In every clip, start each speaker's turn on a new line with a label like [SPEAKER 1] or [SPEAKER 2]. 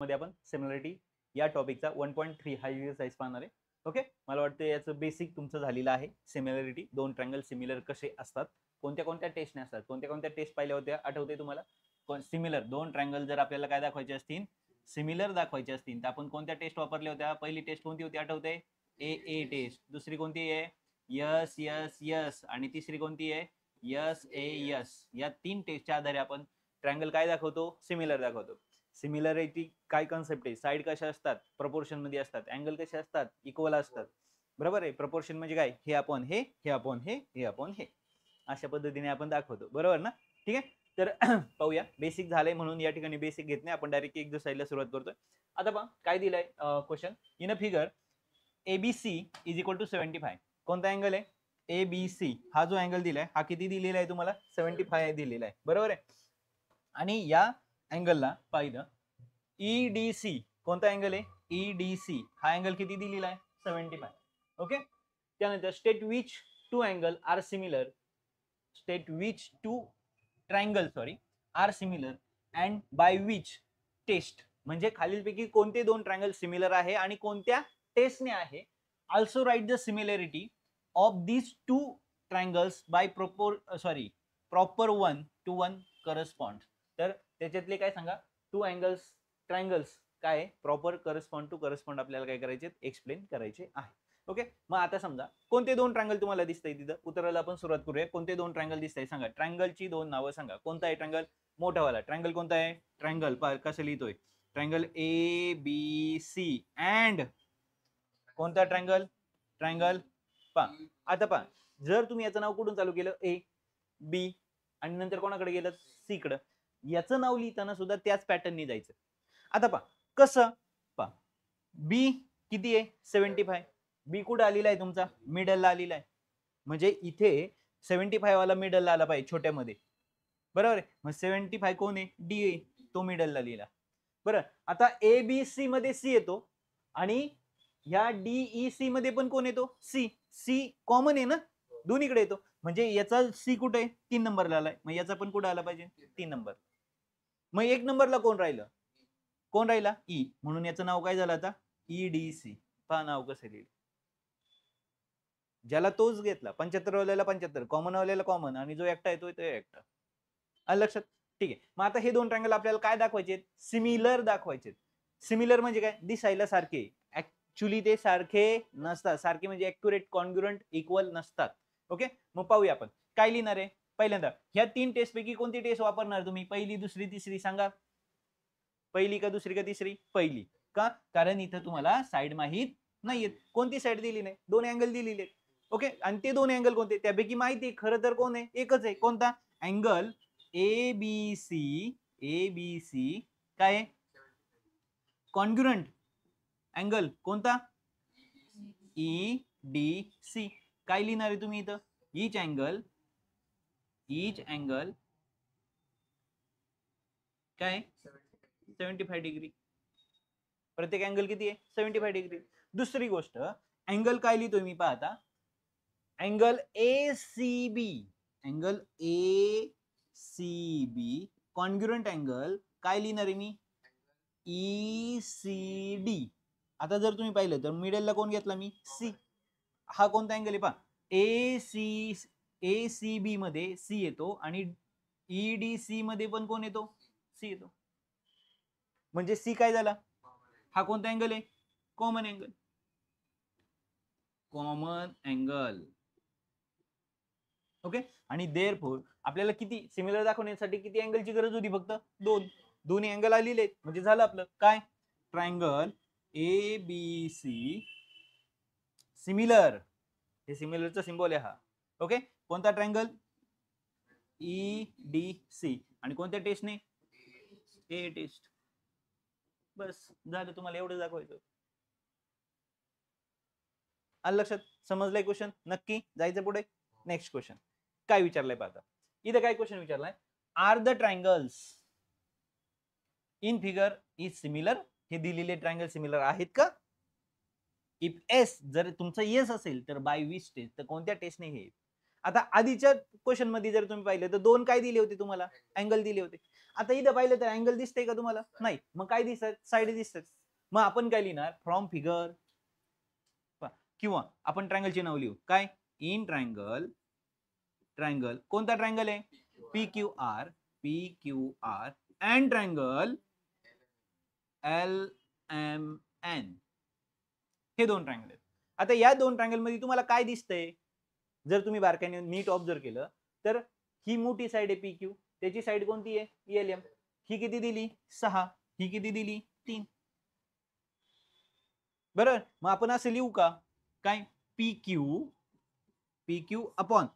[SPEAKER 1] मध्ये आपण सिमिलरिटी या टॉपिकचा 1.3 हा एक्सरसाइज पाहणार आहे. ओके, मला वाटतं याचं बेसिक तुमचं झालेलं आहे. सिमिलरिटी, दोन ट्रायंगल सिमिलर कसे असतात, कोणत्या कोणत्या टेस्टने असतात, कोणत्या कोणत्या टेस्ट पाहिल्या होत्या आठवते तुम्हाला? सिमिलर दोन ट्रायंगल जर आपल्याला काय दाखवायचे असतील, सिमिलर दाखवायचे असतील, तर आपण कोणत्या टेस्ट वापरल्या होत्या? पहिली टेस्ट कोणती होती आठवते? ए टेस्ट. दुसरी कोणती आहे? Yes S yes. आणि तिसरी कोणती आहे? यस ए यस. या तीन टेस्टच्या आधारे आपण ट्रायंगल काय दाखवतो? सिमिलर दाखवतो. सिमिलरिटी काय कॉन्सेप्ट आहे? साइड कशा असतात? प्रपोर्शन मध्ये असतात. अँगल कसे असतात? इक्वल असतात. बरोबर आहे. प्रपोर्शन म्हणजे काय? हे आपण हे, हे आपण हे, हे आपण हे, अशा पद्धतीने आपण दाखवतो. बरोबर ना? ठीक आहे. तर पाहूया. बेसिक झालंय म्हणून या ठिकाणी बेसिक घेत नाही, आपण डायरेक्ट एक्सरसाइजला सुरुवात करतोय. आता पहा काय दिलंय question. In a figure ABC is equal to 75. कोणता अँगल आहे? ABC हा जो अँगल दिलाय हा किती दिलेला आहे तुम्हाला? 75 दिलेला आहे. बरोबर आहे. आणि या अँगलला पाहिलं EDC कोणता अँगल आहे? EDC हा अँगल किती दिलेला आहे? 75. ओके. त्यानंतर state which two angle are similar, state which two triangle are similar and by which test, म्हणजे खालीलपैकी कोणते दोन ट्रायंगल सिमिलर आहे आणि कोणत्या टेस्टने आहे. Also write the similarity of these two triangles by proper 1:1 correspond. तर त्याच्यातले काय सांगा? टू अँगल्स ट्रायंगल्स काय प्रॉपर करस्पॉन्ड टू करस्पॉन्ड आपल्याला काय करायचे? एक्सप्लेन करायचे आहे. ओके. मग आता समजा कोणते दोन ट्रायंगल तुम्हाला दिसतंय तिथं? उत्तराला आपण सुरुवात करूया. कोणते दोन ट्रायंगल दिसतंय सांगा. ट्रायंगलची दोन नावं सांगा. कोणता आहे ट्रायंगल? मोठावाला ट्रायंगल कोणता आहे? ट्रायंगल कसं लिहितोय? ट्रायंगल ABC अँड कोणता ट्रायंगल? ट्रायंगल पा. आता पहा, जर तुम्ही याचं नाव कुठून चालू केलं? A B आणि नंतर कोणाकडे गेलं? C कडे. याचं नाव लिहिताना सुद्धा त्याच पॅटर्नने जायचं. आता पहा कसं. पहा B किती आहे? 75. बी कुठे आलेला आहे तुमचा? मिडलला आलेला आहे. म्हणजे इथे 75 वाला मिडलला आला पाहिजे छोट्यामध्ये. बरोबर आहे. मग 75 कोण आहे? डी आहे, तो मिडलला लिहिला. बरं, आता ABC मध्ये C येतो आणि या DEC मध्ये पण कोण येतो? C कॉमन आहे ना, दोन्हीकडे येतो. म्हणजे याचा C कुठे आहे? 3 नंबरला आलाय. मग याचा पण कुठे आला पाहिजे? 3 नंबर. मग 1 नंबरला कोण राहिलं? कोण राहिला? E. म्हणून याचं नाव काय झालं आता? EDC. पहा नाव कसं लिहिलं. ज्याला तोच घेतला. 75 वाल्याला 75, कॉमन वाल्याला कॉमन, आणि जो एकटा येतोय तो एकटा. आलं लक्षात? ठीक आहे. मग आता हे दोन ट्रायंगल आपल्याला काय दाखवायचे? सिमिलर दाखवायचे. सिमिलर म्हणजे काय? दिसायला सारखे. ऍक्च्युली ते सारखे नसतात. सारखे म्हणजे ऍक्युरेट, कॉन्ग्रुएंट, इक्वल नसतात. ओके. मग पाहूया आपण काय लिहिणार आहे. पहिल्यांदा ह्या तीन टेस्ट पैकी कोणती टेस्ट वापरणार तुम्ही? पहिली, दुसरी, तिसरी सांगा. पहिली का दुसरी का तिसरी? पहिली. का? कारण इथं तुम्हाला साइड माहित नाहीयेत. कोणती साइड दिली नाही? दोन अँगल दिलेले. ओके. आणि ते दोन अँगल कोणते? त्यापैकी माहिती खरं तर कोण आहे? एकच आहे. कोणता? Angle ABC. ABC काय? कॉन्ग्रुएंट अँगल कोणता? EDC. काय लिहिणार आहे तुम्ही इथं? ईच अँगल काय? 75 डिग्री. प्रत्येक अँगल किती आहे? 75 डिग्री. दुसरी गोष्ट, अँगल काय लिहितोय मी पाहता? Angle ACB. Angle ACB congruent angle काय लिहिणार आहे मी? ECD. आता जर तुम्ही पाहिलं तर मिडलला कोण घेतला मी? C. हा कोणता अँगल आहे पहा? ACB मध्ये C येतो आणि EDC मध्ये पण कोण येतो? C येतो. म्हणजे C काय झाला? हा कोणता अँगल आहे? Common angle. Common angle. Okay. आणि देअरफॉर आपल्याला किती सिमिलर दाखवण्यासाठी किती अँगलची गरज होती? फक्त दोन. दोन्ही अँगल आलेले म्हणजे झालं आपलं काय? Triangle ABC similar. हे सिमिलरचा सिम्बॉल आहे हा. ओके. कोणता ट्रायंगल? EDC. आणि कोणत्या टेस्टने? A taste. बस झालं. तुम्हाला एवढं दाखवायचं. आलं लक्षात? समजलंय क्वेश्चन? नक्की जायचं पुढे. नेक्स्ट क्वेश्चन काय विचारलंय पाहता. इथं काय क्वेश्चन विचारलाय? Are the triangles in figure is similar. हे दिलेले ट्रायंगल सिमिलर आहेत का? इफ एस, जर तुमचं येस असेल तर बाय विच टेस्ट, तर कोणत्या टेस्टने हे? आता आधीच्या क्वेश्चन मध्ये जर तुम्ही पाहिलं तर दोन काय दिले होते तुम्हाला, अँगल दिले होते. आता इथं पाहिलं तर अँगल दिसतंय का तुम्हाला, नाही. मग काय दिसतात, साईड दिसतात. मग आपण काय लिहिणार, फ्रॉम फिगर, किंवा आपण ट्रायंगलचे नाव लिहू काय, इन ट्रायंगल, ट्रायंगल कोणता ट्रायंगल आहे, P Q R, P Q R and triangle L M N, हे दोन ट्रायंगल आहेत. आता या दोन ट्रायंगल मध्ये तुम्हाला काय दिसतंय, जर तुम्ही बारकाईने नीट ऑब्झर्व केलं तर ही मोठी साइड आहे पी क्यू, त्याची साइड कोणती आहे एल एम. ही किती दिली 6, ही किती दिली 3. बरोबर. मग आपण असं लिहू का, काय P Q upon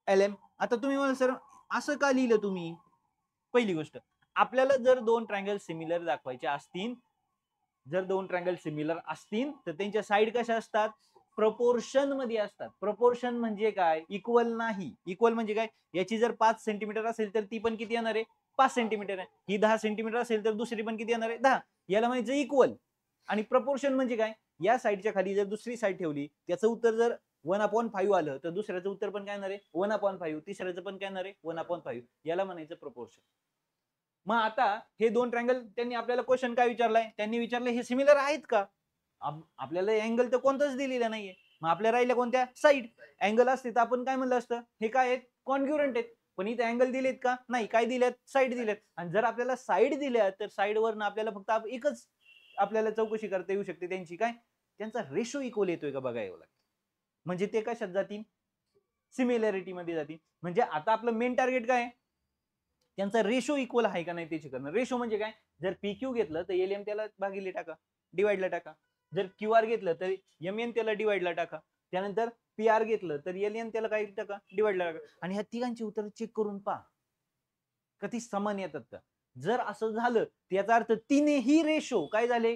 [SPEAKER 1] L M. आता तुम्ही मला सर असं का लिहिलं तुम्ही, पहिली गोष्ट, आपल्याला जर दोन ट्रायंगल सिमिलर दाखवायचे असतील, जर दोन ट्रायंगल सिमिलर असतील तर त्यांच्या साइड कशा असतात, प्रपोर्शन मध्ये असतात. प्रपोर्शन म्हणजे काय, इक्वल नाही. इक्वल म्हणजे काय, याची जर 5 सेंटीमीटर असेल तर ती पण किती येणार आहे, 5 सेंटीमीटर आहे. ही 10 सेंटीमीटर असेल तर दुसरी पण किती येणार आहे, 10. याला म्हणायचं इक्वल. आणि प्रपोर्शन म्हणजे काय, या साईडच्या खाली जर दुसरी साईड ठेवली, त्याचं उत्तर जर 1/5 आलं तर दुसऱ्याचं उत्तर पण काय येणार आहे 1/5, तिसऱ्याचं पण काय येणार आहे 1/5. याला म्हणायचं प्रपोर्शन. मग आता हे दोन ट्रायंगल त्यांनी आपल्याला क्वेश्चन काय विचारलाय, त्यांनी विचारलं हे सिमिलर आहेत का. आपल्याला अँगल तर कोणताच दिलेला नाहीये, मग आपल्या राहिल्या कोणत्या, साईड. अँगल असते तर आपण काय म्हणलं असतं, हे काय आहेत, कॉन्ग्रुएंट आहेत. पण इथे अँगल दिलेत का, नाही. काय दिलेत, साईड दिलेत. आणि जर आपल्याला साईड दिल्या तर साईड वरनं आपल्याला फक्त एकच आपल्याला चौकशी करता येऊ शकते त्यांची, काय, त्यांचा रेशो इक्वल येतोय का बघायला लागतं. म्हणजे ते कशात जातील, सिमिलॅरिटी मध्ये जातील. म्हणजे आता आपलं मेन टार्गेट काय, त्यांचा रेशो इक्वल आहे का नाही ते चेक करणं. रेशो म्हणजे काय, जर पी क्यू घेतलं तर एल एम त्याला भागिले टाका, डिवाइडला टाका. जर क्यू आर घेतलं तर एम एन त्याला डिवाइडला टाका. त्यानंतर पी आर घेतलं तर एल एन त्याला काय टाका, डिवाइडला टाका. आणि ह्या तिघांची उत्तर चेक करून पहा कधी समान येतात का. जर असं झालं याचा अर्थ तीनही रेशो काय झाले,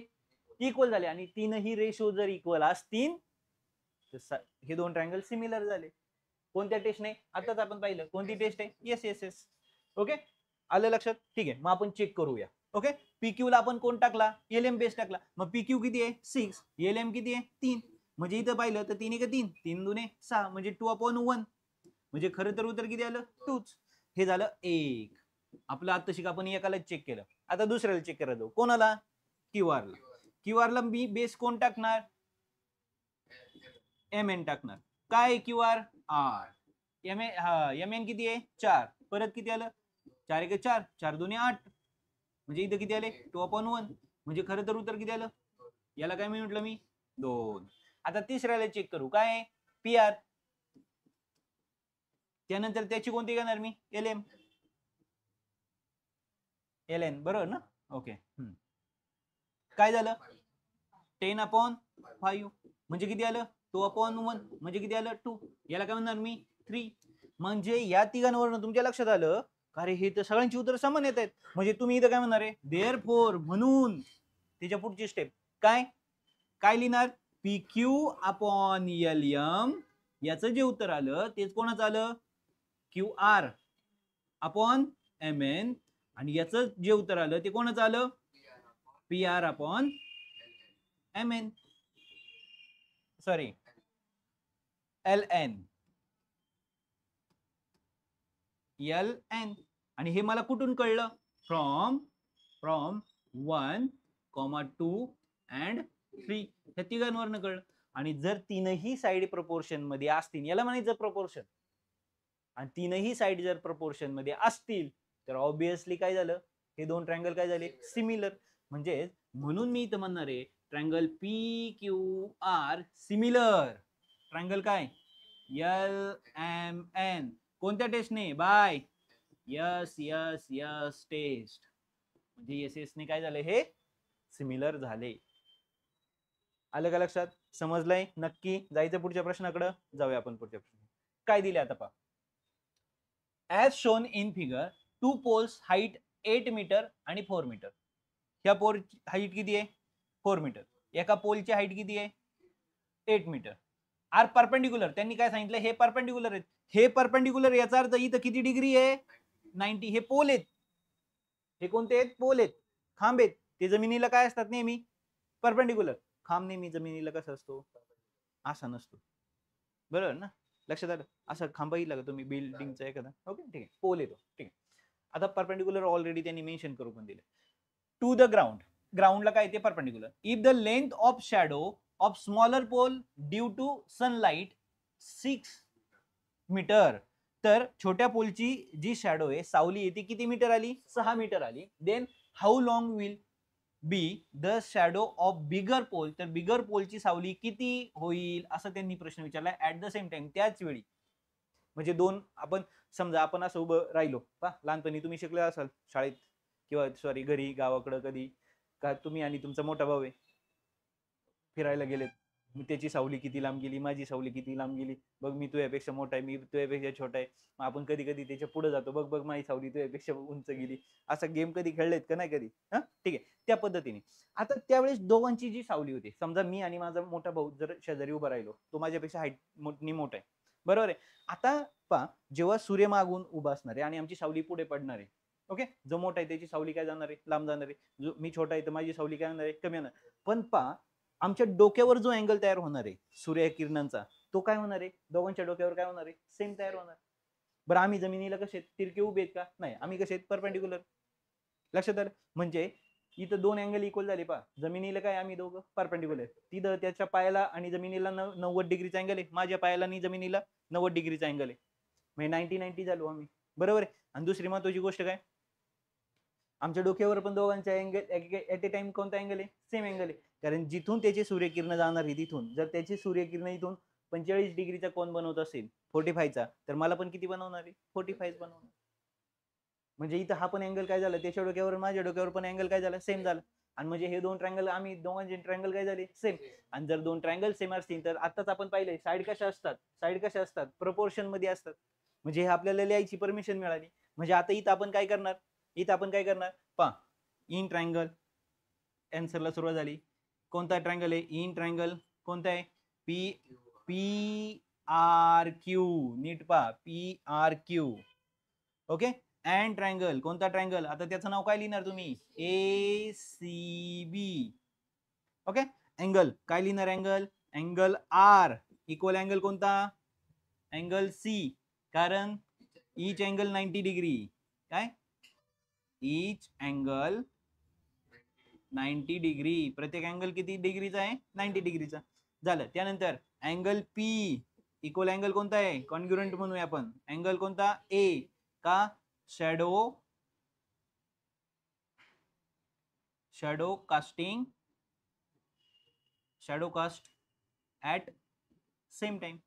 [SPEAKER 1] इक्वल झाले. आणि तीनही रेशो जर इक्वल असतील तर हे दोन ट्रायंगल सिमिलर झाले. कोणत्या टेस्टने, आताच आपण पाहिलं, कोणती टेस्ट आहे, येस येस येस. ओके, आलं लक्षात, ठीक आहे. मग आपण चेक करूया. ओके, पीक्यू ला आपण कोण टाकला, एल एम बेस टाकला. मग पीक्यू किती आहे 6, एल एम किती आहे 3. म्हणजे इथं पाहिलं तर 3 1 3, 3 2 6, म्हणजे 2/1. म्हणजे खरं तर उत्तर किती आलं, 2च. हे झालं एक. आपलं आता शिक आपण एकाला चेक केलं. आता दुसऱ्याला चेक करायला जाऊ, कोणाला, क्यू आर ला. क्यू आर ला मी बेस कोण टाकणार, एम एन टाकणार. काय Q R, R. M N किती आहे 4, परत किती आलं 4 1 4, 4 2 8. म्हणजे इथं किती आले 2/1. म्हणजे खरं तर उत्तर किती आलं, याला काय मी म्हटलं मी 2. आता तिसऱ्याला चेक करू, काय पी आर. त्यानंतर त्याची कोणती घेणार मी, एल एम, एल एन, बरोबर ना. ओके, काय झालं 10/5. म्हणजे किती आलं 2/1. म्हणजे किती आलं 2. याला काय म्हणणार मी 3. म्हणजे या तिघांवरून तुमच्या लक्षात आलं, अरे हे तर सगळ्यांची उत्तर समान येत आहेत. म्हणजे तुम्ही इथं काय म्हणणार आहे, देअरफॉर, म्हणून. त्याच्या पुढची स्टेप काय, काय लिहिणार, P Q upon L M. याचं जे उत्तर आलं तेच कोणाचं आलं, Q R upon M N. आणि याचं जे उत्तर आलं ते कोणाचं आलं, P R upon M N, sorry L N, L N. आणि हे मला कुठून कळलं, फ्रॉम 1, 2 अँड 3, या तिघांवरनं कळलं. आणि जर तीनही साइड प्रपोर्शन मध्ये असतील, याला म्हणायचं प्रपोर्शन. आणि तीनही साइड जर प्रपोर्शन मध्ये असतील तर ऑब्विसली काय झालं, हे दोन ट्रायंगल काय झाले, सिमिलर. म्हणजे म्हणून मी इथं म्हणणार आहे triangle P Q R similar. Triangle काय, एल एम एन. कोणत्या टेस्टने, by S S S test. म्हणजे एस एस ने काय झालं, हे सिमिलर झाले. आलं का लक्षात, समजलंय नक्की. जायचं पुढच्या प्रश्नाकडे, जाऊया आपण पुढच्या प्रश्न. काय दिले आता पहा, as shown in figure, 2 poles height 8 metre आणि 4 मीटर. ह्या पोल हाईट किती आहे 4 मीटर, एका पोलची हाईट किती आहे 8 मीटर. आर परपेंडिक्युलर, त्यांनी काय सांगितलं, हे परपेंडिक्युलर आहेत. हे परपेंडिक्युलर याचा अर्थ इथं किती डिग्री आहे 90. हे पोल आहेत, हे कोणते आहेत, पोल आहेत, खांब आहेत. ते जमिनीला काय असतात नेहमी परपेंडिक्युलर. खांब नेहमी जमिनीला कसा असतो, असा नसतो, बरोबर ना. लक्षात आलं? असं खांबा येईल का तुम्ही बिल्डिंगचा एखादा, ओके ठीक आहे, पोल येतो, ठीक आहे. आता परपेंडिक्युलर ऑलरेडी त्यांनी मेन्शन करू पण दिले. टू द ग्राउंड, ग्राउंडला काय ते perpendicular. If the length of shadow of smaller pole due to sunlight 6 metre, तर छोट्या पोलची जी शॅडो आहे, सावली आहे, ती किती मीटर आली? 6 मीटर आली. Then how long will be the shadow of bigger pole, तर बिगर पोलची सावली किती होईल असं त्यांनी प्रश्न विचारला ऍट द सेम टाइम, त्याच वेळी. म्हणजे दोन, आपण समजा आपण असं उभं राहिलो पा, लहानपणी तुम्ही शिकले असाल शाळेत किंवा सॉरी घरी गावाकडं कधी, का तुम्ही आणि तुमचा मोठा भाऊ आहे फिरायला गेलेत, मी त्याची सावली किती लांब गेली, माझी सावली किती लांब गेली, बघ मी तुझ्यापेक्षा मोठा आहे, मी तुझ्यापेक्षा छोटा आहे, मग आपण कधी कधी त्याच्या पुढे जातो, बघ बघ माझी सावली तुझ्यापेक्षा उंच गेली. असा गेम कधी खेळलेत का? नाही कधी. हा ठीक आहे, त्या पद्धतीने. आता त्यावेळेस दोघांची जी सावली होती, समजा मी आणि माझा मोठा भाऊ जर शेजारी उभा राहिलो, तो माझ्यापेक्षा हाईट मोठा आहे, बरोबर आहे. आता पहा, जेव्हा सूर्य मागून उभा असणार आहे आणि आमची सावली पुढे पडणार आहे, ओके, जो मोठा आहे त्याची सावली काय जाणार आहे? लांब जाणार आहे. जो मी छोटा आहे तर माझी सावली काय होणार आहे? कमी होणार. पण पहा, आमच्या डोक्यावर जो अँगल तयार होणार आहे सूर्यकिरणांचा, तो काय होणार आहे? दोघांच्या डोक्यावर काय होणार आहे? सेम तयार होणार. बरं, आम्ही जमिनीला कसे तिरके उभे आहेत का? नाही, आम्ही कसे परपेंडिक्युलर. लक्षात आलं? म्हणजे इथं दोन अँगल इक्वल झाले पहा. जमिनीला काय आम्ही दोघं परपेंडिक्युलर, तिथं त्याच्या पायाला आणि जमिनीला 90 डिग्रीचा अँगल आहे, माझ्या पायाला आणि जमिनीला 90 डिग्रीचा अँगल आहे, म्हणजे 90-90 झालो आम्ही, बरोबर आहे. आणि दुसरी महत्वाची गोष्ट काय, आमच्या डोक्यावर पण दोघांचा अँगल ऍट ए टाइम कोणता अँगल आहे? सेम अँगल आहे. कारण जिथून त्याची सूर्यकिरण जाणार आहे, तिथून जर त्याची सूर्यकिरण इथून 45 डिग्रीचा कोन बनवत असेल 45चा, तर मला पण किती बनवणार आहे? 45 बनवणार. म्हणजे इथं हा पण अँगल काय झाला? त्याच्या डोक्यावर माझ्या डोक्यावर पण अँगल काय झाला? सेम झाला. आणि म्हणजे हे दोन ट्रायंगल, आम्ही दोघांचे ट्रायंगल काय झाले? सेम. आणि जर दोन ट्रायंगल सेम असतील तर आताच आपण पाहिले साईड कशा असतात? साईड कशा असतात? प्रपोर्शन मध्ये असतात. म्हणजे हे आपल्याला लिहायची परमिशन मिळाली. म्हणजे आता इथं आपण काय करणार? इथं आपण काय करणार? पहा, इन ट्रायंगल, आन्सरला सुरुवात झाली. कोणता ट्रायंगल आहे? इन ट्रायंगल कोणता आहे? P R Q. नीट पहा, P R Q. Okay. And triangle कोणता? ट्रायंगल, आता त्याचं नाव काय लिहिणार तुम्ही? A C B. Okay. Angle काय लिहिणार? अँगल आर इक्वल अँगल कोणता? Angle C. कारण ईच अँगल 90 डिग्री. काय? Each angle 90 degree. प्रत्येक अँगल किती डिग्रीचा आहे? 90 डिग्रीचा. झालं. त्यानंतर अँगल पी इक्वल अँगल कोणता आहे? कॉन्ग्रुएंट म्हणूया आपण. अँगल कोणता? ए. का? Shadow cast at same time.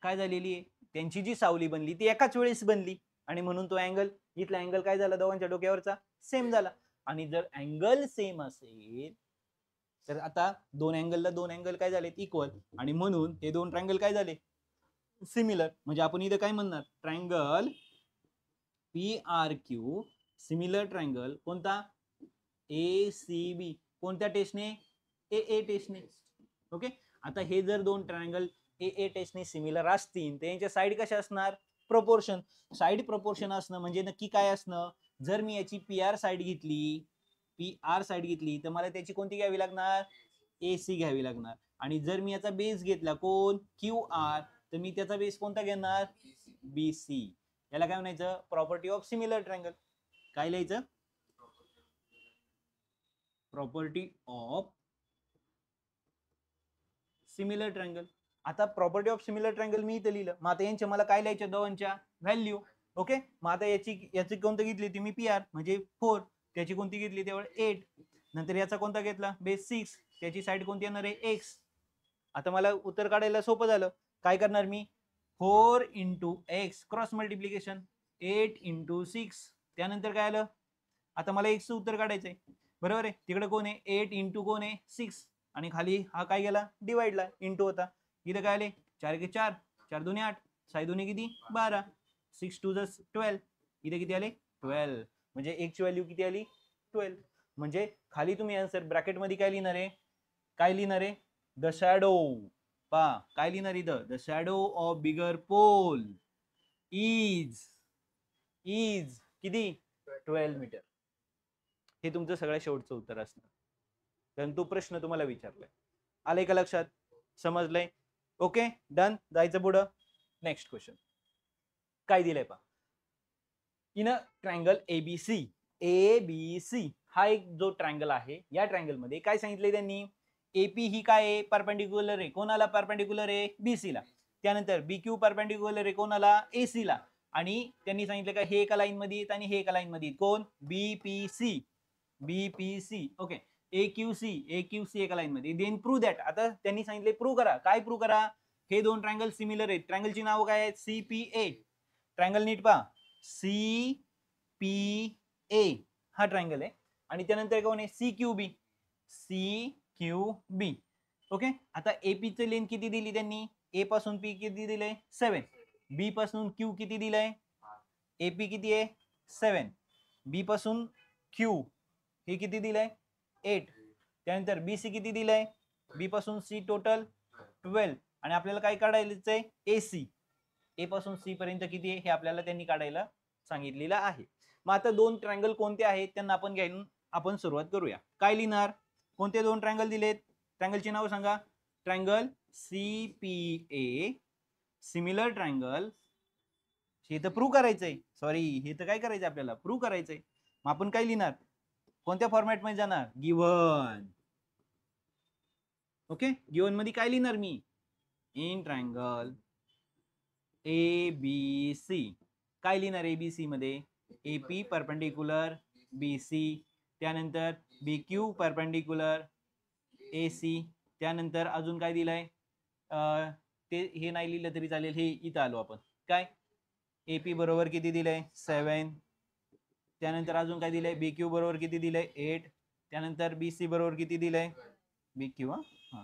[SPEAKER 1] काय झालेली आहे? त्यांची जी सावली बनली ती एकाच वेळेस बनली, आणि म्हणून तो अँगल, इथला अँगल काय झाला? दोघांच्या डोक्यावरचा सेम झाला. आणि जर अँगल सेम असेल तर आता दोन अँगल काय झाले? इक्वल. आणि म्हणून हे दोन ट्रायंगल काय झाले? सिमिलर. म्हणजे आपण इथे काय म्हणणार? Triangle P R Q similar triangle कोणता? A C B. कोणत्या टेस्टने? ए टेस्टने. ओके. आता हे जर दोन ट्रायंगल ए टेस्टने सिमिलर असतील तर यांच्या साईड कशा असणार? प्रोपोर्शन. साईड प्रोपोर्शन असणं म्हणजे नक्की काय असणं? जर मी याची पी आर साईड घेतली तर मला त्याची कोणती घ्यावी लागणार? ए सी घ्यावी लागणार. आणि जर मी याचा बेस घेतला कोण? क्यू आर, तर मी त्याचा बेस कोणता घेणार? B C. याला काय म्हणायचं? Property of similar triangle. काय लिहायचं? Property of similar triangle. आता प्रॉपर्टी ऑफ सिमिलर ट्रायंगल मी इथे लिहिलं. मग आता यांच्या मला काय लिहायच्या? दोघांच्या व्हॅल्यू. ओके. मग आता याची कोणती घेतली ती? मी पी आर म्हणजे 4. त्याची कोणती घेतली? त्यावेळी 8. नंतर याचा कोणता घेतला? बेस 6. त्याची साईड कोणती येणार आहे? एक्स. आता मला उत्तर काढायला सोपं झालं. काय करणार मी? 4 into x cross multiplication 8 into 6. त्यानंतर काय आलं? आता मला एक्सचं उत्तर काढायचंय, बरोबर आहे. तिकडे कोण आहे? 8 इंटू कोण आहे? 6. आणि खाली हा काय गेला? डिवाइडला इंटू होता. इथं काय आले? 4 के 4, 4 2 8, 6 2 किती? 12, 6 2 12. इथे किती आले? 12. म्हणजे एक्सची व्हॅल्यू किती आली? 12. म्हणजे खाली तुम्ही आन्सर ब्रॅकेट मध्ये काय लिहिणार आहे? The shadow. पहा काय लिहिणार इथं? The shadow of bigger pole is किती? 12 मीटर. हे तुमचं सगळ्यात शेवटचं उत्तर असणार, कारण तो प्रश्न तुम्हाला विचारलाय. आलंय का लक्षात? समजलंय? Okay done. जायचं पुढं. नेक्स्ट क्वेश्चन काय दिलंय पहा. इन अ ट्रायंगल एबीसी हा एक जो ट्रायंगल आहे, या ट्रायंगल मध्ये काय सांगितलंय त्यांनी, एपी ही काय आहे, परपेंडिक्युलर आहे. कोणाला परपेंडिक्युलर आहे? बीसी ला. त्यानंतर बीक्यू परपेंडिक्युलर आहे कोणाला? एसी ला. आणि त्यांनी सांगितलं का हे एका लाईन मध्ये आहेत आणि हे एका लाईन मध्ये आहेत. कोण? BPC okay. एक्यूसी एका लाईन मध्ये. Then prove that. आता त्यांनी सांगितले प्रूव्ह करा. काय प्रूव्ह करा? हे दोन ट्रायंगल सिमिलर आहेत. ट्रायंगलची नाव काय आहेत? सीपीए. ट्रायंगल नीट पहा, सीपीए हा ट्रायंगल आहे. आणि त्यानंतर कोण आहे? सीक्यूबी ओके. आता एपी चे लेंथ किती दिली त्यांनी? ए पासून पी किती दिले? 7. बी पासून क्यू किती दिलंय? एपी किती आहे? 7. बी पासून क्यू हे किती दिलंय? 8. त्यानंतर बीसी किती दिलंय? बी पासून सी टोटल 12. आणि आपल्याला काय काढायचंय? एसी. ए पासून सी पर्यंत किती आहे हे आपल्याला त्यांनी काढायला सांगितलेलं आहे. मग आता दोन ट्रायंगल कोणते आहेत त्यांना आपण घ्यायला आपण सुरुवात करूया. काय लिहिणार? कोणते दोन ट्रायंगल दिलेत? ट्रायंगलची नाव सांगा. Triangle C P A similar triangle. हे तर प्रूव्ह करायचंय. सॉरी, हे तर काय करायचंय आपल्याला? प्रूव्ह करायचंय. मग आपण काय लिहिणार? कोणत्या फॉर्मॅट मध्ये जाणार? गिव्हन. ओके. गिव्हन मध्ये काय लिहिणार मी? In triangle ABC. काय लिहिणार एबीसी मध्ये? AP perpendicular BC. त्यानंतर बीक्यू परपेंडिक्युलर एसी. त्यानंतर अजून काय दिलंय? ते हे नाही लिहिलं तरी चालेल. हे इथं आलो आपण. काय? एपी बरोबर किती दिलंय? 7. त्यानंतर अजून काय दिलंय? बीक्यू बरोबर किती दिलंय? 8. त्यानंतर बीसी बरोबर किती दिलंय? बीक्यू हा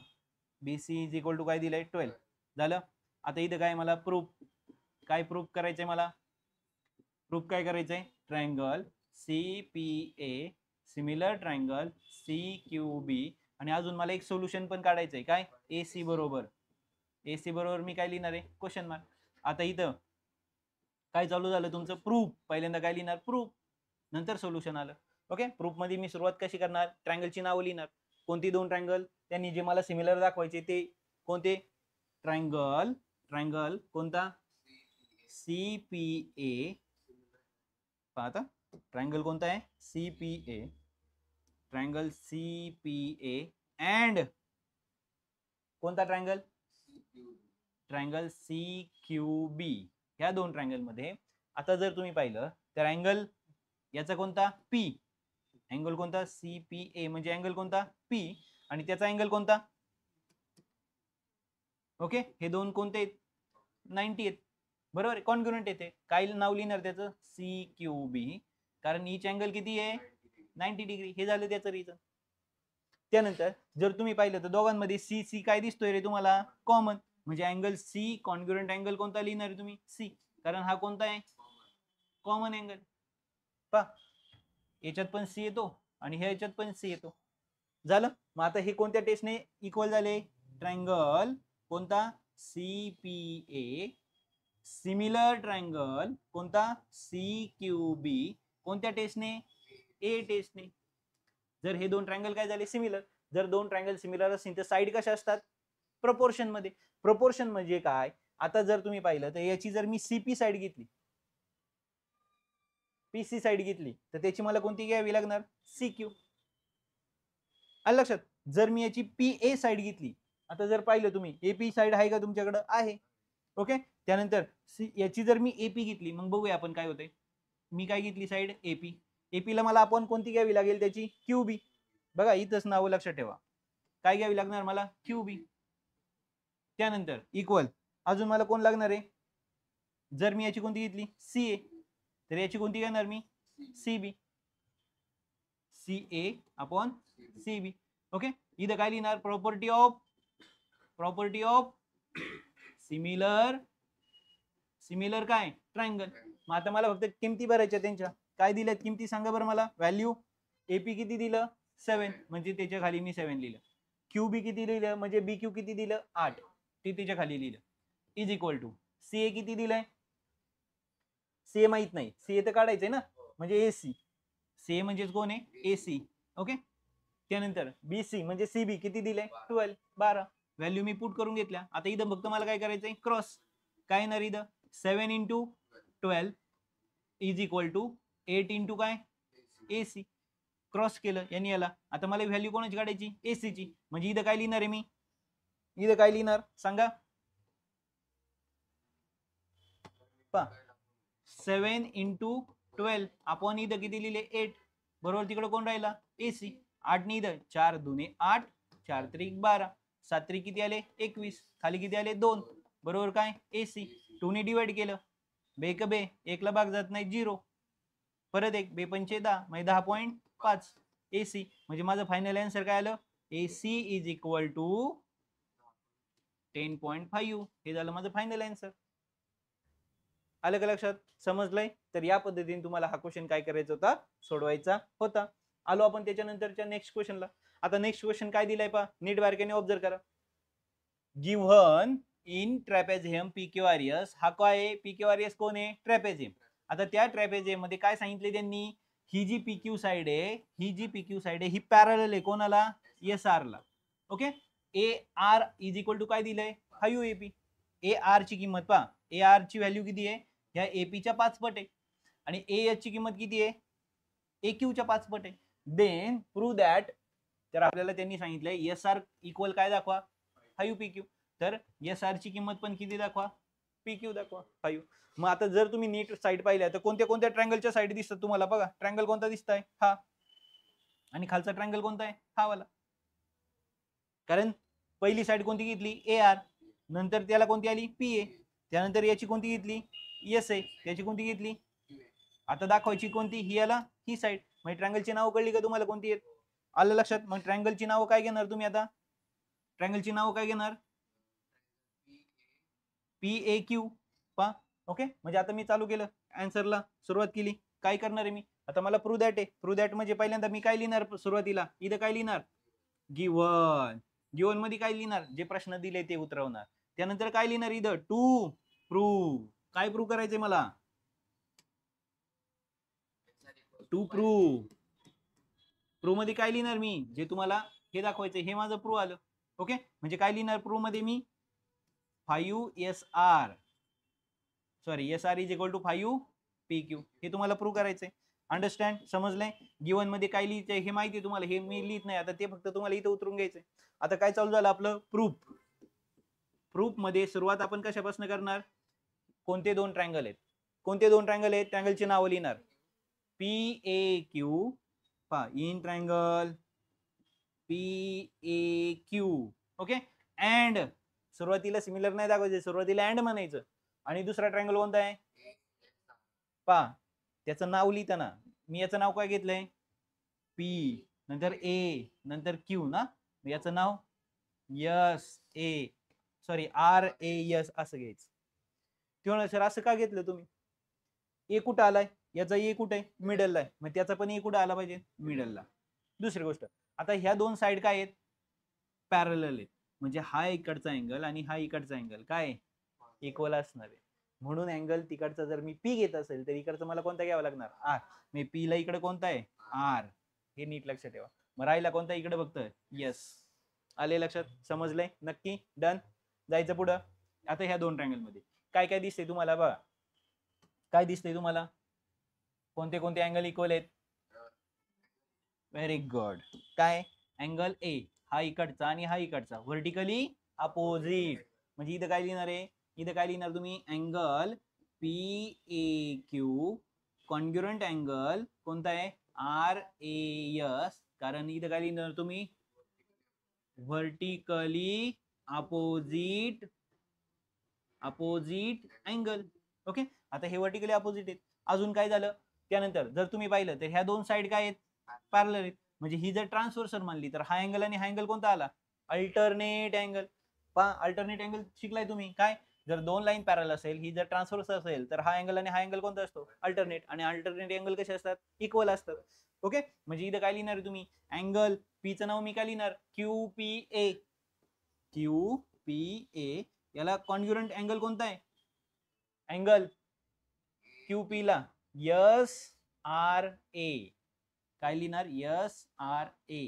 [SPEAKER 1] बीसी इज इक्वल टू काय दिलंय? 12. झालं. आता इथं काय मला प्रूफ काय प्रूफ करायचंय? मला प्रूफ काय करायचंय? Triangle C P A similar triangle C Q B. आणि अजून मला एक सोल्युशन पण काढायचंय. काय? एसी बरोबर. एसी बरोबर मी काय लिहिणार आहे? Question mark. आता इथं काय चालू झालं तुमचं? प्रूफ. पहिल्यांदा काय लिहिणार? प्रूफ. नंतर सोल्युशन आलं. ओके. प्रूफ मध्ये मी सुरुवात कशी करणार? ट्रायंगलची नावं लिहिणार. कोणती दोन ट्रायंगल त्यांनी जे मला सिमिलर दाखवायचे ते कोणते? ट्रायंगल कोणता? सीपीए. पाहता ट्रायंगल कोणता आहे? सीपीए. ट्रायंगल सीपीए अँड कोणता ट्रायंगल? ट्रायंगल सीक्यूबी. ह्या दोन ट्रायंगल मध्ये आता जर तुम्ही पाहिलं तर अँगल याचा कोणता? पी. अँगल कोणता? सीपीए म्हणजे अँगल कोणता? पी. आणि त्याचा अँगल कोणता? ओके. हे दोन कोणते आहेत? 90 आहेत. बरोबर. कॉन्ग्रुएंट येते. काय नाव लिहिणार त्याचं? सीक्यूबी. कारण ईच अँगल किती आहे? 90 डिग्री. हे झालं त्याचं रिझन. त्यानंतर जर तुम्ही पाहिलं तर दोघांमध्ये सी सी काय दिसतोय रे तुम्हाला? कॉमन. म्हणजे अँगल सी कॉन्ग्रुएंट अँगल कोणता लिहिणार आहे तुम्ही? सी. कारण हा कोणता आहे? Common angle. पहा याच्यात पण सी येतो आणि ह्या याच्यात पण सी येतो. झालं. मग आता हे कोणत्या टेस्टने इक्वल झाले? ट्रायंगल कोणता? सीपीए सिमिलर ट्रायंगल कोणता? सीक्यूबी. कोणत्या टेस्टने? ए टेस्टने. जर हे दोन ट्रायंगल काय झाले? सिमिलर. जर दोन ट्रायंगल सिमिलर असतील तर साइड कशा असतात? प्रपोर्शन मध्ये. प्रपोर्शन म्हणजे काय? आता जर तुम्ही पाहिलं तर याची जर मी सीपी साइड घेतली, पीसी साइड घेतली तर त्याची मला कोणती घ्यावी लागणार? सीक्यू. आलं लक्षात? जर मी याची पीए साइड घेतली, आता जर पाहिलं तुम्ही एपी साइड आहे का तुमच्याकडे? आहे. ओके. त्यानंतर याची जर मी एपी घेतली, मग बघूया आपण काय होतंय. मी काय घेतली साइड? एपी. एपीला मला आपण कोणती घ्यावी लागेल? त्याची क्यूबी. बघा इथंच नाव लक्षात ठेवा. काय घ्यावी लागणार मला? क्यूबी. त्यानंतर इक्वल अजून मला कोण लागणार आहे? जर मी याची कोणती घेतली? सीए, तर याची कोणती घेणार मी? C B. C A upon C B. Okay. इथं काय लिहिणार? प्रॉपर्टी ऑफ सिमिलर काय? ट्रायंगल. मग आता मला फक्त किमती भरायच्या त्यांच्या. काय दिल्यात किमती सांगा बरं मला? व्हॅल्यू. एपी किती दिलं? 7. म्हणजे त्याच्या खाली मी 7 लिहिलं. क्यूबी किती लिहिलं? म्हणजे बीक्यू किती दिलं? 8. ते त्याच्या खाली लिहिलं. इज इक्वल टू सीए किती दिलंय? सीए माहित नाही. सीए तर काढायचंय ना. म्हणजे एसी. सीए म्हणजे कोण आहे? एसी. ओके. त्यानंतर BC म्हणजे CB किती दिले 12 12 व्हॅल्यू मी पुट करून घेतल्या. आता इथं फक्त मला काय करायचंय क्रॉस. काय येणार इथं 7 × 12 इज इक्वल टू 8 × काय AC. क्रॉस केलं यांनी याला. आता मला व्हॅल्यू कोणाची काढायची AC ची. म्हणजे इथं काय लिहिणार आहे मी इथं काय लिहिणार सांगा 7 × 12 आपण इथं किती लिहिले 8 बरोबर. तिकडे कोण राहिला AC. 8 ने इथं 4 2 8 4 3 12 7 3 किती आले 21 खाली किती आले 2 बरोबर काय AC. 2 ने डिवाइड केलं बे क बे 1 ला भाग जात नाही 0 परत एक बे 5 10 म्हणजे 10.5 AC. म्हणजे माझं फायनल आन्सर काय आलं AC इज इक्वल टू 10.5. हे झालं माझं फायनल आन्सर. आलं का लक्षात समजलंय. तर या पद्धतीने तुम्हाला हा क्वेश्चन काय करायचा होता सोडवायचा होता. आलो आपण त्याच्यानंतरच्या नेक्स्ट क्वेश्चनला. आता नेक्स्ट क्वेश्चन काय दिलाय पहा नीट बारकाईने ऑब्झर्व करा. Given in trapezium PQRS. हा काय आहे PQRS कोण आहे ट्रॅपेझियम. आता त्या ट्रॅपेझियम मध्ये काय सांगितले त्यांनी ही जी PQ साइड आहे ही पॅरलल आहे कोणाला SR ला. Okay AR is equal to काय दिलंय 5 AP. AR ची किंमत पहा AR ची व्हॅल्यू किती आहे ह्या AP च्या 5 पट आहे आणि AH ची किंमत किती आहे AQ च्या 5 पट आहे. Then prove that. तर आपल्याला त्यांनी सांगितलंय SR इक्वल काय दाखवा 5 PQ. तर SR ची किंमत पण किती दाखवा PQ दाखवा 5. मग आता जर तुम्ही नीट साइड पाहिल्या तर कोणत्या कोणत्या ट्रायंगलच्या साइड दिसतात तुम्हाला बघा. ट्रायंगल कोणता दिसताय हा आणि खालचा ट्रायंगल कोणता आहे हा वाला. कारण पहिली साइड कोणती घेतली AR नंतर त्याला कोणती आली PA त्यानंतर याची कोणती घेतली SA त्याची कोणती घेतली आता दाखवायची कोणती ही याला ही साइड. म्हणजे ट्रायंगलची नाव कळली का तुम्हाला कोणती आहेत आलं लक्षात. मग ट्रायंगलची नाव काय घेणार तुम्ही आता ट्रायंगलची नाव काय घेणार PAQ पा. ओके म्हणजे आता मी चालू केलं आन्सरला सुरुवात केली. काय करणार आहे मी आता मला प्रूव्ह दॅट आहे. प्रूव्ह दॅट म्हणजे पहिल्यांदा मी काय लिहिणार सुरुवातीला इथं काय लिहिणार गिव्हन मध्ये काय लिहिणार जे प्रश्न दिले ते उतरवणार. त्यानंतर काय लिहिणार इथं टू प्रूव्ह. काय प्रूव्ह करायचंय मला टू प्रूव्ह. प्रूव्ह मध्ये काय लिहिणार मी जे तुम्हाला हे दाखवायचंय हे माझं प्रूव्ह आलं. ओके म्हणजे काय लिहिणार प्रूव्ह मध्ये मी 5SR sorry SR is equal to 5 PQ. हे तुम्हाला प्रूव्ह करायचंय. अंडरस्टँड समजलंय. गिव्हन मध्ये काय लिहिलंय हे माहिती आहे तुम्हाला हे मी लिहित नाही आता ते फक्त तुम्हाला इथं उतरून घ्यायचंय. आता काय चालू झालं आपलं प्रूफ. प्रूफ मध्ये सुरुवात आपण कशापासून करणार कोणते दोन ट्रायंगल आहेत कोणते दोन ट्रायंगल आहेत ट्रायंगलची नावं लिहिणार PAQ पहा in triangle PAQ. Okay and सुरुवातीला सिमिलर नाही दाखवायचं सुरुवातीला अँड म्हणायचं. आणि दुसरा ट्रायंगल कोणता आहे पहा त्याचं नाव लिहिताना मी याचं नाव काय घेतलंय P नंतर A नंतर Q ना याचं नाव SA सॉरी RAS असं घ्यायचं. तेव्हा सर असं का घेतलं तुम्ही A कुठं आलाय याचा A कुठे आहे मिडलला आहे मग त्याचा पण A कुठं आला पाहिजे मिडलला. दुसरी गोष्ट आता ह्या दोन साइड काय आहेत पॅरलल आहेत म्हणजे हा इकडचा अँगल आणि हा इकडचा अँगल काय इक्वल असणार आहे. म्हणून अँगल तिकडचा जर मी P घेत असेल तर इकडचा मला कोणता घ्यावा लागणार R. मी P ला इकडे कोणता आहे R हे नीट लक्षात ठेवा. मग राहिला कोणता इकडे बघतोय यस. आले लक्षात समजलंय नक्की डन. जायचं पुढं. आता ह्या दोन ट्रायंगल मध्ये काय काय दिसते तुम्हाला बघा काय दिसते तुम्हाला कोणते कोणते अँगल इक्वल आहेत व्हेरी गुड. काय अँगल A हा इकडचा आणि हा इकडचा व्हर्टिकली अपोजिट. म्हणजे इथं काय लिहिणार आहे इथं काय लिहिणार तुम्ही अँगल PAQ कॉन्ग्रुएंट अँगल कोणता आहे RAS कारण इथं काय लिहिणार तुम्ही व्हर्टिकली अपोजिट अँगल. ओके आता हे व्हर्टिकली अपोजिट आहेत. अजून काय झालं त्यानंतर जर तुम्ही पाहिलं तर ह्या दोन साइड काय आहेत पॅरलल आहेत. म्हणजे ही जर ट्रान्सव्हर्सल मानली तर हा अँगल आणि हा अँगल कोणता आला अल्टरनेट अँगल. पहा अल्टरनेट अँगल शिकलाय तुम्ही काय जर दोन लाईन पॅरल असेल ही जर ट्रान्सव्हर्सल असेल तर हा अँगल आणि हा अँगल कोणता असतो अल्टरनेट आणि अल्टरनेट अँगल कसे असतात इक्वल असतात. ओके म्हणजे इथं काय लिहिणार तुम्ही अँगल P चं नाव मी काय लिहिणार QPA याला कॉन्ग्रुएंट अँगल कोणता आहे अँगल QP ला SRA काय लिहिणार SRA.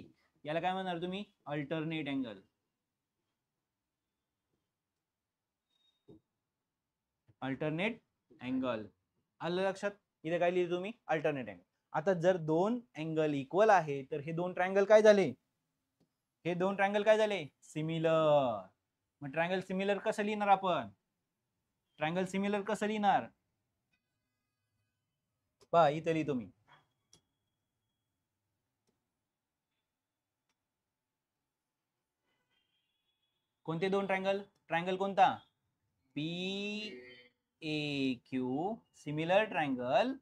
[SPEAKER 1] याला काय म्हणणार तुम्ही? Alternate angle. अल्टरनेट अँगल आलं लक्षात? इथे काय लिहिलं तुम्ही? Alternate angle. आता जर दोन अँगल इक्वल आहे तर हे दोन ट्रायंगल काय झाले? हे दोन ट्रायंगल काय झाले? सिमिलर. मग ट्रायंगल सिमिलर कसं लिहिणार आपण? ट्रायंगल सिमिलर कसं लिहिणार? पहा इथे लिहितो मी. कोणते दोन ट्रायंगल? ट्रायंगल कोणता? P A Q similar triangle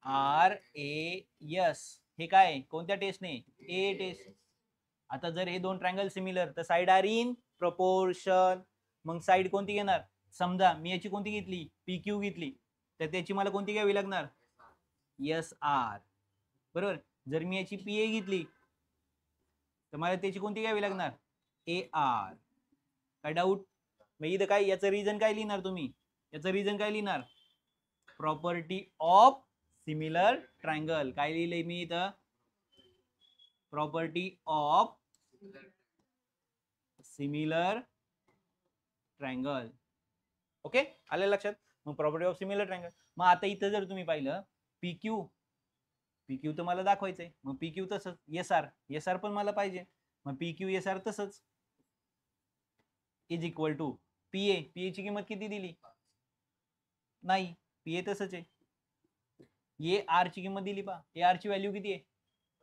[SPEAKER 1] R A S. हे काय? कोणत्या टेस्टने? ए टेस्ट. आता जर हे दोन ट्रायंगल सिमिलर तर साइड आर इन प्रपोर्शन. मग साइड कोणती घेणार? समजा मी याची कोणती घेतली? पी क्यू घेतली तर त्याची मला कोणती घ्यावी लागणार? S R. बरोबर. जर मी याची पी ए घेतली तर मला त्याची कोणती घ्यावी लागणार? A R. काय डाऊट? मग इथं काय याचं रिझन काय लिहिणार तुम्ही? याचं रिझन काय लिहिणार? Property of similar triangle. काय लिहिलंय मी इथं? Property of similar triangle. Okay आलं लक्षात? मग प्रॉपर्टी ऑफ सिमिलर ट्रायंगल. मग आता इथं जर तुम्ही पाहिलं पी क्यू तर मला दाखवायचंय. मग पी क्यू तसंच. एस आर पण मला पाहिजे. मग पी क्यू एस आर तसंच is equal to P A ची किंमत किती दिली? नाही, पी ए तसंच आहे. ए आर ची किंमत दिली पा. ए आर ची व्हॅल्यू किती आहे?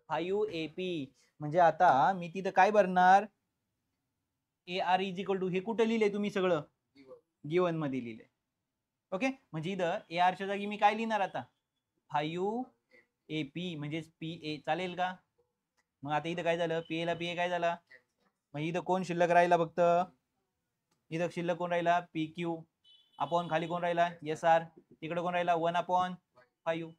[SPEAKER 1] 5 AP. म्हणजे आता मी तिथं काय भरणार? A R is equal to, हे कुठं लिहिलंय तुम्ही सगळं? गिवन मध्ये लिहिलंय. ओके. म्हणजे इथं ए आर च्या जागी मी काय लिहिणार आता? 5 AP म्हणजे पी ए. चालेल का? मग आता इथं काय झालं? पी ए ला पी ए काय झाला? मग इथं कोण शिल्लक राहिला? फक्त इथं शिल्लक कोण राहिला? P Q. अपॉन खाली कोण राहिला? S R. तिकडे कोण राहिला? 1/5.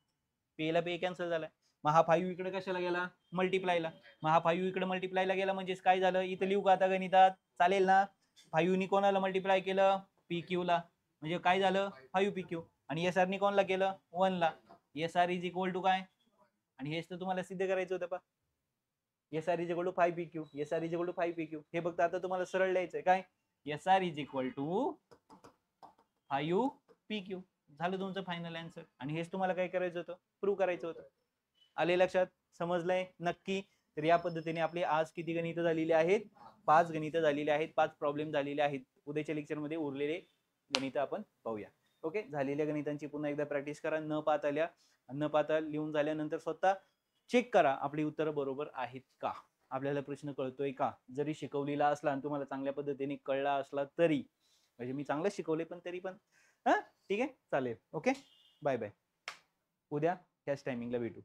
[SPEAKER 1] पी ए ला पी ए कॅन्सल झालाय. मग हा 5 इकडे कशाला गेला? मल्टिप्लायला. मग हा 5 इकडे मल्टिप्लायला गेला म्हणजे काय झालं? इथं लिहू का आता गणितात? चालेल ना? 5 नी कोणाला मल्टिप्लाय केलं? पी क्यू ला. म्हणजे काय झालं? 5 पी क्यू. आणि एस आर नी कोणाला केलं? 1 ला. S R is equal to काय? आणि हेच तर तुम्हाला सिद्ध करायचं होतं पा. S R is equal to 5 P Q. S R is equal to 5 P Q. हे फक्त आता तुम्हाला सरळ लिहायचंय. काय? S R is equal to 5 P Q. झालं तुमचं फायनल आन्सर. आणि हेच तुम्हाला काय करायचं होतं? प्रूव्ह करायचं होतं. आले लक्षात? समजलंय नक्की? तर या पद्धतीने आपली आज किती गणितं झालेली आहेत? 5 गणितं झालेली आहेत. 5 प्रॉब्लेम झालेले आहेत. उद्याच्या लेक्चर मध्ये उरलेले गणितं आपण पाहूया. ओके. झालेल्या गणितांची पुन्हा एकदा प्रॅक्टिस करा. न पाहता लिहून झाल्यानंतर स्वतः चेक करा आपली उत्तरं बरोबर आहेत का, आपल्याला प्रश्न कळतोय का. जरी शिकवलेला असला आणि तुम्हाला चांगल्या पद्धतीने कळला असला तरी, म्हणजे मी चांगलं शिकवले पण तरी पण ठीक आहे चालेल. Okay bye bye. उद्या ह्याच टायमिंगला भेटू.